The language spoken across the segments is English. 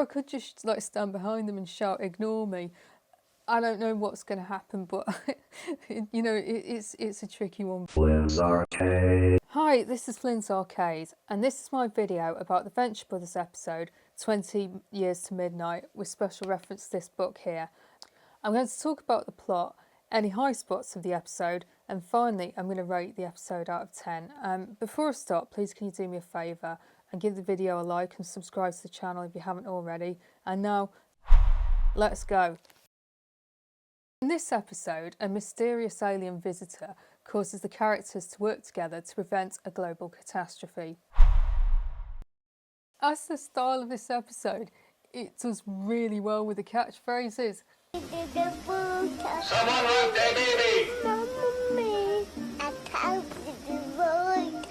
I could just like stand behind them and shout, "Ignore me." I don't know what's going to happen, but you know, it's a tricky one. FlynnsArcade. Hi, this is FlynnsArcade, and this is my video about the Venture Bros episode 20 Years to Midnight, with special reference to this book here. I'm going to talk about the plot, any high spots of the episode, and finally I'm going to rate the episode out of 10. Before I start, please can you do me a favour and give the video a like and subscribe to the channel if you haven't already. And now, let's go. In this episode, a mysterious alien visitor causes the characters to work together to prevent a global catastrophe. As the style of this episode, it does really well with the catchphrases. Someone left a baby! Mommy, I can't ignore me!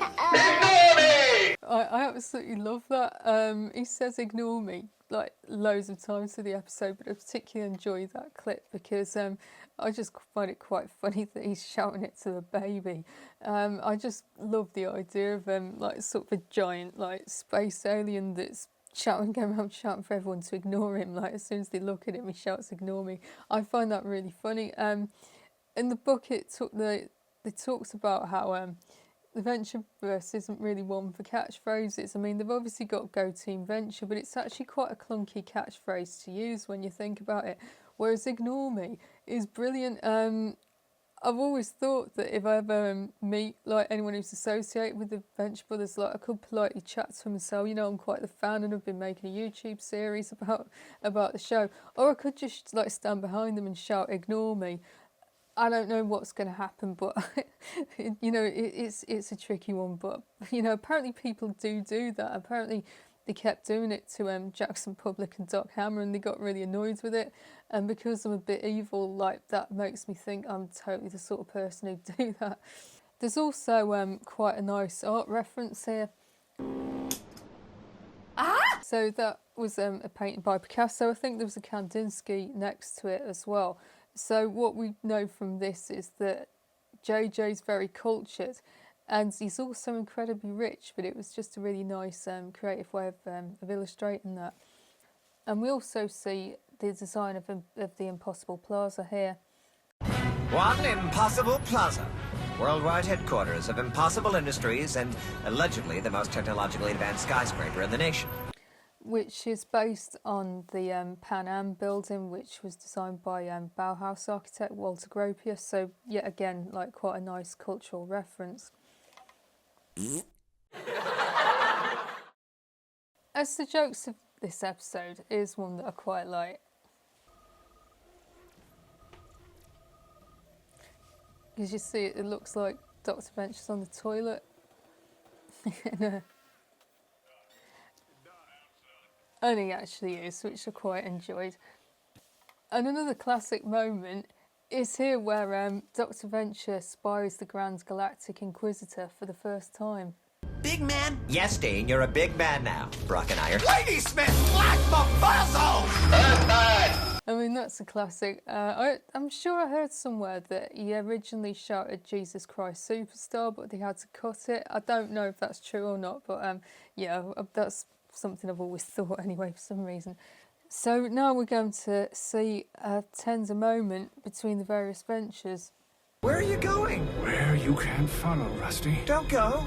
I absolutely love that. He says "ignore me" like loads of times through the episode, but I particularly enjoy that clip because I just find it quite funny that he's shouting it to the baby. I just love the idea of like sort of a giant like space alien that's going around shouting for everyone to ignore him. Like as soon as they look at him, he shouts "ignore me." I find that really funny. In the book, it talks about how the Ventureverse isn't really one for catchphrases. I mean, they've obviously got Go Team Venture, but it's actually quite a clunky catchphrase to use when you think about it. Whereas "ignore me" is brilliant. I've always thought that if I ever meet like anyone who's associated with the Venture Brothers, like I could politely chat to them and say, you know, I'm quite the fan and I've been making a YouTube series about the show, or I could just like stand behind them and shout "ignore me." I don't know what's going to happen, but you know, it's a tricky one. But you know, apparently people do that. Apparently they kept doing it to Jackson Public and Doc Hammer, and they got really annoyed with it. And because I'm a bit evil, like that makes me think I'm totally the sort of person who'd do that. There's also quite a nice art reference here. So that was a painting by Picasso. I think there was a Kandinsky next to it as well. So what we know from this is that JJ's very cultured and he's also incredibly rich, but it was just a really nice creative way of illustrating that. And we also see the design of the Impossible Plaza here. One Impossible Plaza, worldwide headquarters of Impossible Industries and allegedly the most technologically advanced skyscraper in the nation. Which is based on the Pan Am building, which was designed by Bauhaus architect Walter Gropius. So yet again, like quite a nice cultural reference. As the jokes of this episode is one that I quite like. Because you see, it looks like Dr. Venture's on the toilet. And he actually is, which I quite enjoyed. And another classic moment is here where Dr. Venture spies the Grand Galactic Inquisitor for the first time. Big man? Yes, Dean, you're a big man now. Brock and I are... Ladysmith Black Mufasa! I mean, that's a classic. I'm sure I heard somewhere that he originally shouted "Jesus Christ Superstar," but they had to cut it. I don't know if that's true or not, but yeah, that's something I've always thought anyway for some reason. So now we're going to see a tender moment between the various ventures. Where are you going? Where you can't follow, Rusty. Don't go.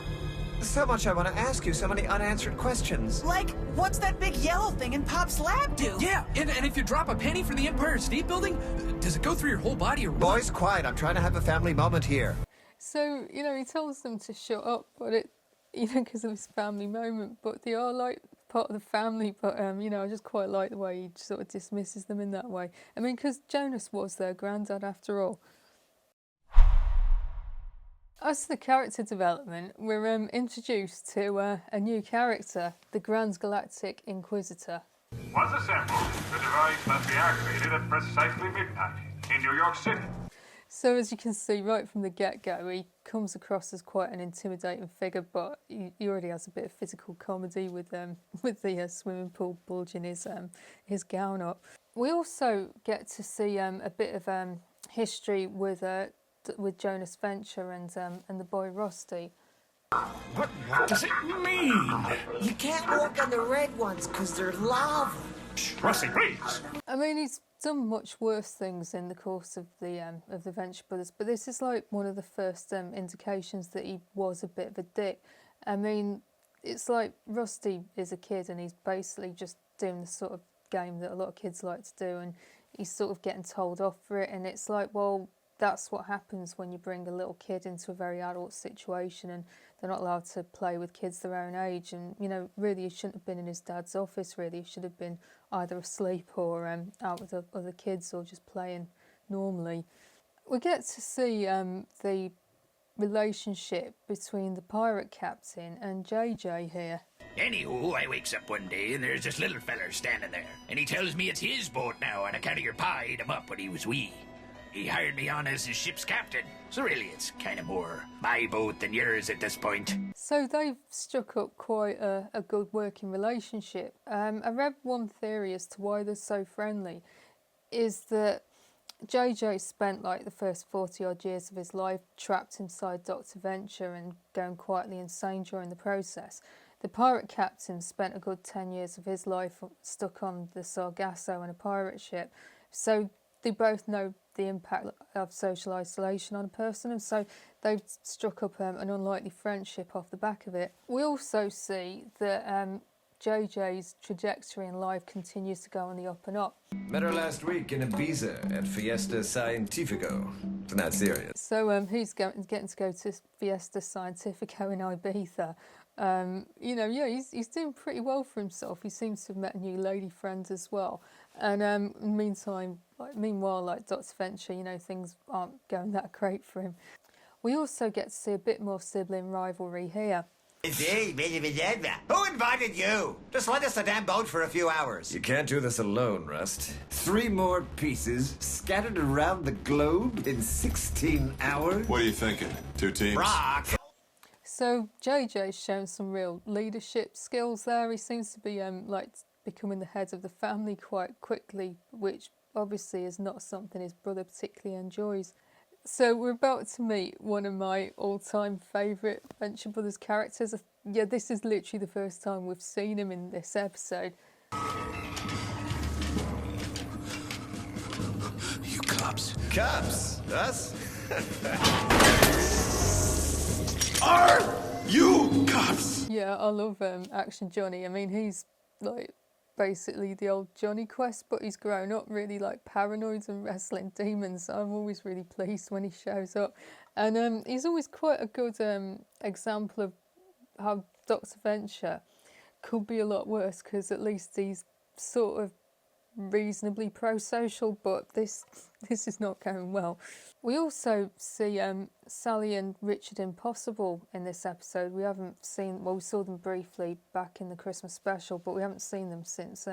So much I want to ask you, so many unanswered questions. Like, what's that big yellow thing in Pop's lab do? Yeah, and if you drop a penny from the Empire State Building, does it go through your whole body or what? Boys, quiet. I'm trying to have a family moment here. So, you know, he tells them to shut up, but you know, because of his family moment, but they are like part of the family, but you know, I just quite like the way he sort of dismisses them in that way. I mean, because Jonas was their granddad after all. As to the character development, we're introduced to a new character, the Grand Galactic Inquisitor. Once assembled, the device must be activated at precisely midnight in New York City. So as you can see right from the get-go, he comes across as quite an intimidating figure, but he already has a bit of physical comedy with the swimming pool bulging his gown up. We also get to see a bit of history with Jonas Venture and the boy Rusty. What does it mean? You can't walk on the red ones because they're lava. Rusty, please. I mean, he's done much worse things in the course of the Venture Brothers, but this is like one of the first indications that he was a bit of a dick. I mean, it's like Rusty is a kid and he's basically just doing the sort of game that a lot of kids like to do, and he's sort of getting told off for it, and it's like, well, that's what happens when you bring a little kid into a very adult situation and they're not allowed to play with kids their own age. And, you know, really he shouldn't have been in his dad's office, really. He should have been either asleep or out with other kids or just playing normally. We get to see the relationship between the pirate captain and JJ here. Anywho, I wakes up one day and there's this little feller standing there, and he tells me it's his boat now on account of your pa ate him up when he was wee. He hired me on as his ship's captain, so really it's kind of more my boat than yours at this point. So they've struck up quite a good working relationship. I read one theory as to why they're so friendly, is that JJ spent like the first 40 odd years of his life trapped inside Dr. Venture and going quietly insane during the process. The pirate captain spent a good 10 years of his life stuck on the Sargasso in a pirate ship. So they both know the impact of social isolation on a person, and so they've struck up an unlikely friendship off the back of it. We also see that JJ's trajectory in life continues to go on the up and up. Met her last week in Ibiza at Fiesta Scientifico. It's not serious. So he's getting to go to Fiesta Scientifico in Ibiza. You know, yeah, he's doing pretty well for himself. He seems to have met a new lady friend as well. And meanwhile, like Dr. Venture, you know, things aren't going that great for him. We also get to see a bit more sibling rivalry here. Who invited you? Just lend us the damn boat for a few hours. You can't do this alone, Rust. 3 more pieces scattered around the globe in 16 hours? What are you thinking? 2 teams? Rock! So JJ's shown some real leadership skills there. He seems to be like becoming the head of the family quite quickly, which obviously is not something his brother particularly enjoys. So we're about to meet one of my all-time favourite Venture Brothers characters. Yeah, this is literally the first time we've seen him in this episode. You cops. Cops? Us? Are you cops? Yeah, I love Action Johnny. I mean, he's like basically the old Johnny Quest, but he's grown up really like paranoid and wrestling demons. I'm always really pleased when he shows up, and he's always quite a good example of how Dr. Venture could be a lot worse, because at least he's sort of reasonably pro-social, but this is not going well. We also see Sally and Richard Impossible in this episode. We haven't seen, well, we saw them briefly back in the Christmas special, but we haven't seen them since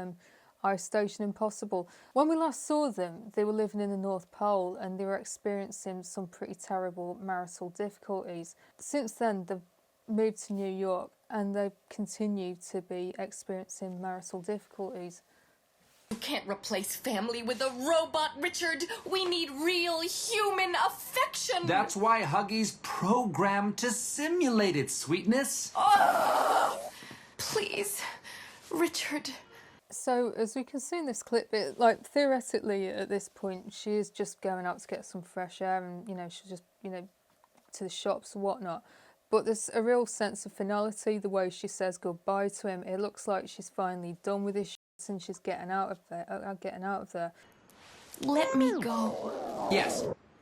Ice Station Impossible. When we last saw them, they were living in the North Pole and they were experiencing some pretty terrible marital difficulties. Since then, they've moved to New York and they continue to be experiencing marital difficulties. You can't replace family with a robot, Richard. We need real human affection. That's why Huggy's programmed to simulate it, sweetness. Oh, please, Richard. So, as we can see in this clip, like theoretically at this point, she is just going out to get some fresh air, and you know she's just to the shops and whatnot. But there's a real sense of finality. The way she says goodbye to him, it looks like she's finally done with this. And she's getting out of there. Let me go.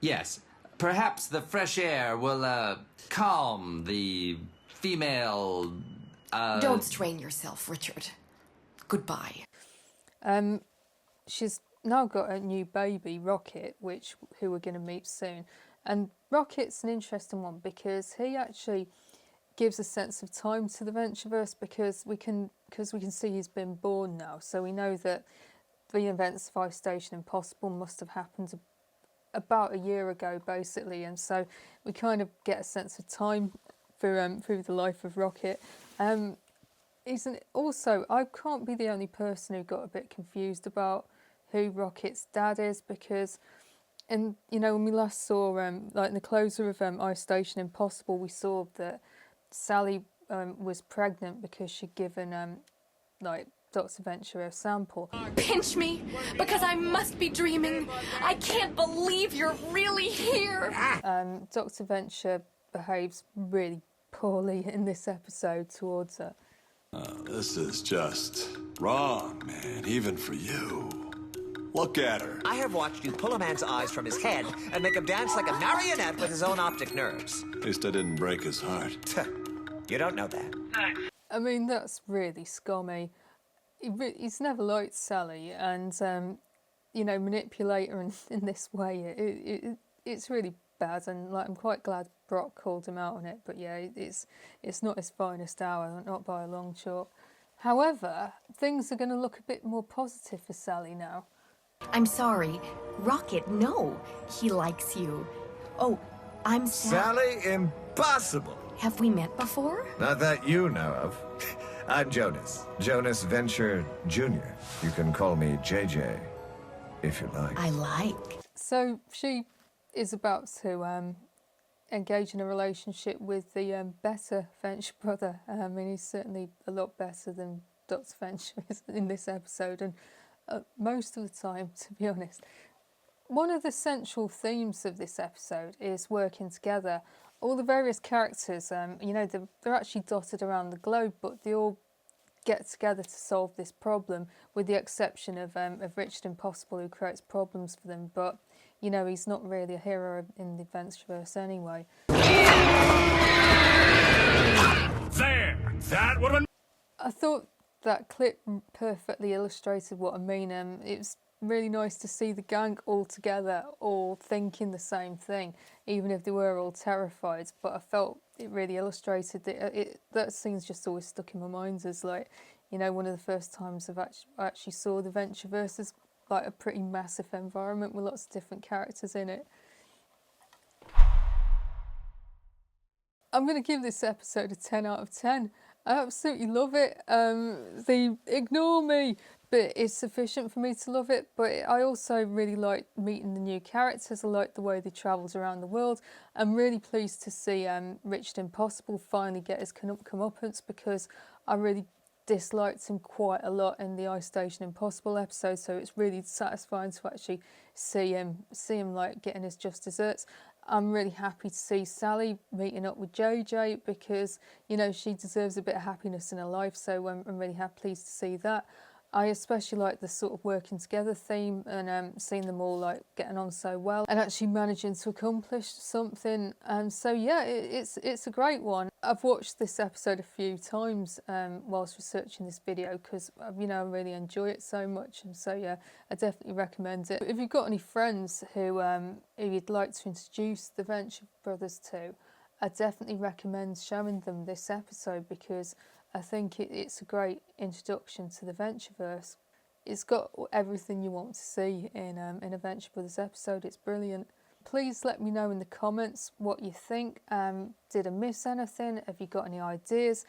Yes. Perhaps the fresh air will calm the female. Don't strain yourself, Richard. Goodbye. She's now got a new baby, Rocket, who we're going to meet soon. And Rocket's an interesting one because he actually gives a sense of time to the Ventureverse, because we can see he's been born now, so we know that the events of Ice Station Impossible must have happened about a year ago, basically, and so we kind of get a sense of time through the life of Rocket. Also, I can't be the only person who got a bit confused about who Rocket's dad is, because when we last saw like in the closer of Ice Station Impossible, we saw that Sally was pregnant because she'd given like Dr. Venture a sample. Pinch me, because I must be dreaming. I can't believe you're really here. Dr. Venture behaves really poorly in this episode towards her. This is just wrong, man, even for you. Look at her. I have watched you pull a man's eyes from his head and make him dance like a marionette with his own optic nerves. At least I didn't break his heart. You don't know that. I mean, that's really scummy. He's never liked Sally, and, you know, manipulate her in this way, it's really bad, and like I'm quite glad Brock called him out on it, but yeah, it's not his finest hour, not by a long chalk. However, things are going to look a bit more positive for Sally now. I'm sorry. Rocket, no. He likes you. Oh, I'm Sally, impossible. Have we met before? Not that you know of. I'm Jonas. Jonas Venture Jr. You can call me JJ, if you like. I like. So she is about to engage in a relationship with the better Venture brother. I mean, he's certainly a lot better than Dr. Venture is in this episode, and most of the time, to be honest. One of the central themes of this episode is working together. All the various characters, you know, they're actually dotted around the globe, but they all get together to solve this problem, with the exception of Richard Impossible, who creates problems for them. But, you know, he's not really a hero in the Ventureverse anyway. There! That would have been... I thought that clip perfectly illustrated what I mean. It was really nice to see the gang all together, all thinking the same thing, even if they were all terrified. But I felt it really illustrated that scene's just always stuck in my mind as, like, you know, one of the first times I actually saw the Ventureverse as like a pretty massive environment with lots of different characters in it. I'm going to give this episode a 10 out of 10. I absolutely love it. The ignore me bit is sufficient for me to love it, but I also really like meeting the new characters. I like the way they travelled around the world. I'm really pleased to see Richard Impossible finally get his comeuppance, because I really disliked him quite a lot in the Ice Station Impossible episode, so it's really satisfying to actually see him like getting his just desserts. I'm really happy to see Sally meeting up with JJ, because, you know, she deserves a bit of happiness in her life, so I'm really pleased to see that. I especially like the sort of working together theme, and seeing them all like getting on so well and actually managing to accomplish something. So yeah, it's a great one. I've watched this episode a few times whilst researching this video, because, you know, I really enjoy it so much, and so yeah, I definitely recommend it. If you've got any friends who you'd like to introduce the Venture Brothers to, I definitely recommend showing them this episode, because I think it's a great introduction to the Ventureverse. It's got everything you want to see in a Venture Brothers episode. It's brilliant. Please let me know in the comments what you think. Did I miss anything? Have you got any ideas?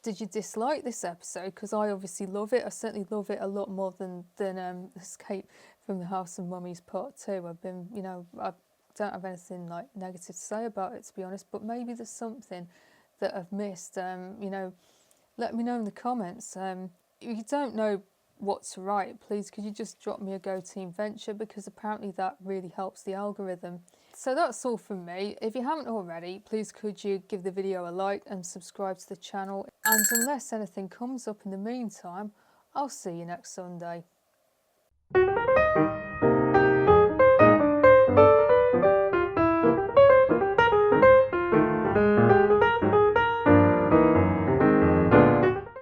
Did you dislike this episode? Because I obviously love it. I certainly love it a lot more than Escape from the House of Mummies Part 2. I've been, you know, I don't have anything like negative to say about it, to be honest, but maybe there's something that I've missed. You know, let me know in the comments. If you don't know what to write, please could you just drop me a Go Team Venture, because apparently that really helps the algorithm. So that's all from me. If you haven't already, please could you give the video a like and subscribe to the channel. And unless anything comes up in the meantime, I'll see you next Sunday.